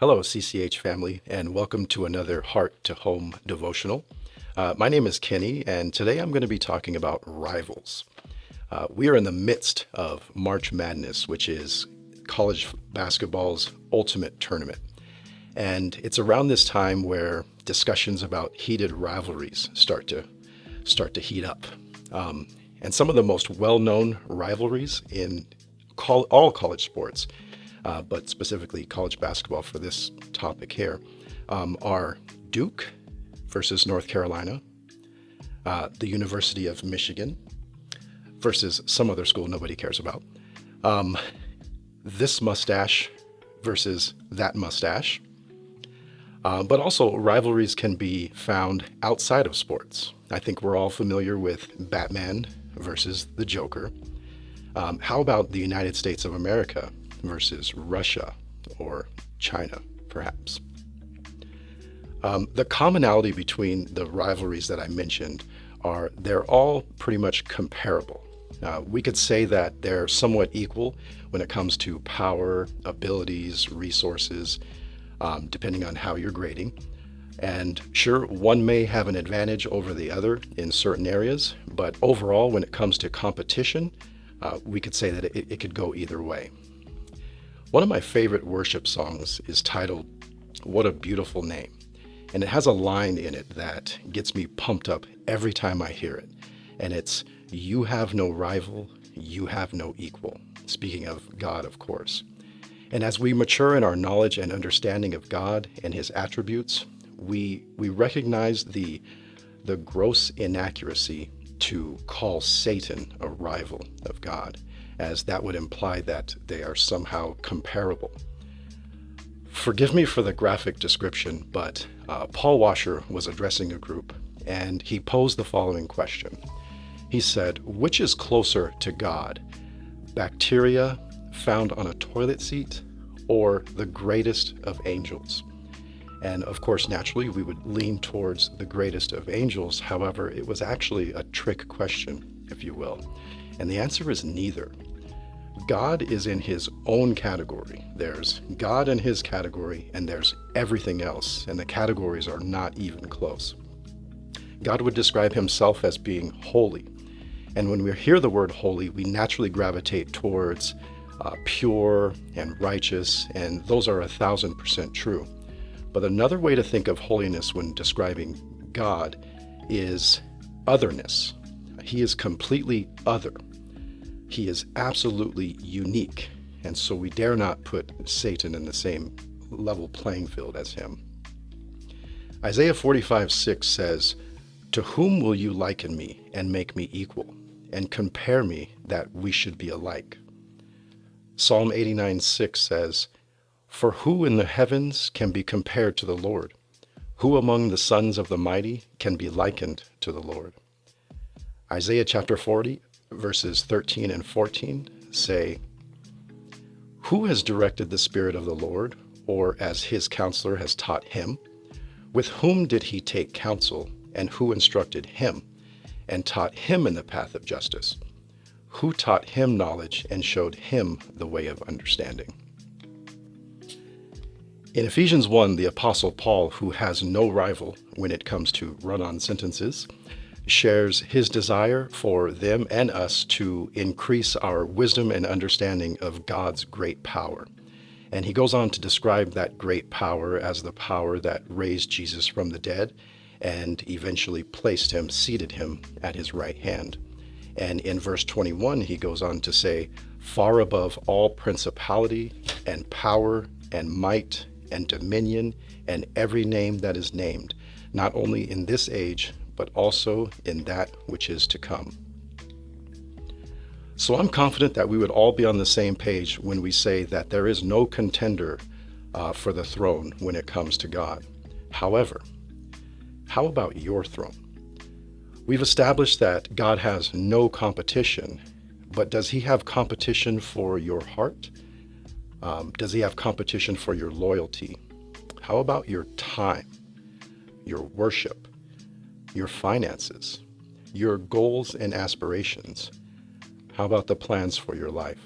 Hello, CCH family, and welcome to another Heart to Home devotional. My name is Kenny, and today I'm going to be talking about rivals. We are in the midst of March Madness, which is college basketball's ultimate tournament. And it's around this time where discussions about heated rivalries start to heat up. And some of the most well-known rivalries in all college sports, but specifically college basketball for this topic here, are Duke versus North Carolina, the University of Michigan versus some other school nobody cares about, this mustache versus that mustache. But also, rivalries can be found outside of sports. I think we're all familiar with Batman versus the Joker. How about the United States of America versus Russia or China, perhaps? The commonality between the rivalries that I mentioned are they're all pretty much comparable. We could say that they're somewhat equal when it comes to power, abilities, resources, depending on how you're grading. And sure, one may have an advantage over the other in certain areas, but overall, when it comes to competition, we could say that it could go either way. One of my favorite worship songs is titled "What a Beautiful Name," and it has a line in it that gets me pumped up every time I hear it. And it's, "You have no rival, you have no equal." Speaking of God, of course. And as we mature in our knowledge and understanding of God and his attributes, we recognize the gross inaccuracy to call Satan a rival of God, as that would imply that they are somehow comparable. Forgive me for the graphic description, but Paul Washer was addressing a group, and he posed the following question. He said, "Which is closer to God, bacteria found on a toilet seat or the greatest of angels?" And of course, naturally, we would lean towards the greatest of angels. However, it was actually a trick question, if you will. And the answer is neither. God is in his own category. There's God in his category, and there's everything else, and the categories are not even close. God would describe himself as being holy. And when we hear the word holy, we naturally gravitate towards pure and righteous, and those are 1,000% true. But another way to think of holiness when describing God is otherness. He is completely other. He is absolutely unique. And so we dare not put Satan in the same level playing field as him. Isaiah 45:6 says, "To whom will you liken me and make me equal, and compare me that we should be alike?" Psalm 89:6 says, "For who in the heavens can be compared to the Lord? Who among the sons of the mighty can be likened to the Lord?" Isaiah chapter 40, verses 13 and 14 say, "Who has directed the Spirit of the Lord, or as his counselor has taught him? With whom did he take counsel, and who instructed him, and taught him in the path of justice? Who taught him knowledge and showed him the way of understanding?" In Ephesians 1, the Apostle Paul, who has no rival when it comes to run-on sentences, shares his desire for them and us to increase our wisdom and understanding of God's great power. And he goes on to describe that great power as the power that raised Jesus from the dead and eventually seated him at his right hand. And in verse 21, he goes on to say, "Far above all principality and power and might and dominion and every name that is named, not only in this age, but also in that which is to come." So I'm confident that we would all be on the same page when we say that there is no contender for the throne when it comes to God. However, how about your throne? We've established that God has no competition, but does he have competition for your heart? Does he have competition for your loyalty? How about your time, your worship, your finances, your goals and aspirations? How about the plans for your life?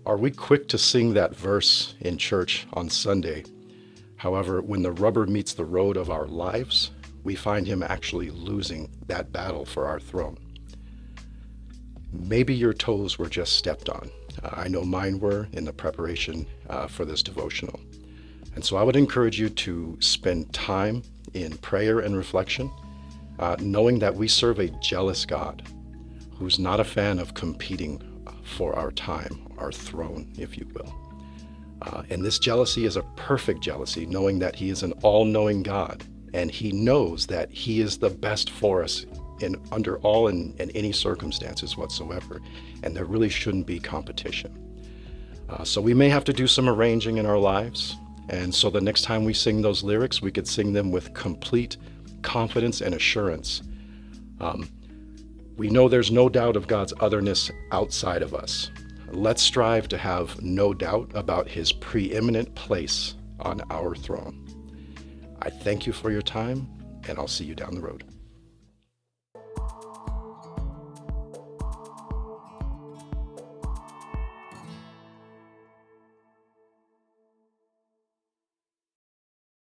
Are we quick to sing that verse in church on Sunday? However, when the rubber meets the road of our lives, we find him actually losing that battle for our throne. Maybe your toes were just stepped on. I know mine were in the preparation for this devotional. And so I would encourage you to spend time in prayer and reflection, knowing that we serve a jealous God who's not a fan of competing for our time, our throne, if you will. And this jealousy is a perfect jealousy, knowing that he is an all-knowing God, and he knows that he is the best for us under all and any circumstances whatsoever, and there really shouldn't be competition. So we may have to do some arranging in our lives, and so the next time we sing those lyrics, we could sing them with complete confidence and assurance. We know there's no doubt of God's otherness outside of us. Let's strive to have no doubt about his preeminent place on our throne. I thank you for your time, and I'll see you down the road.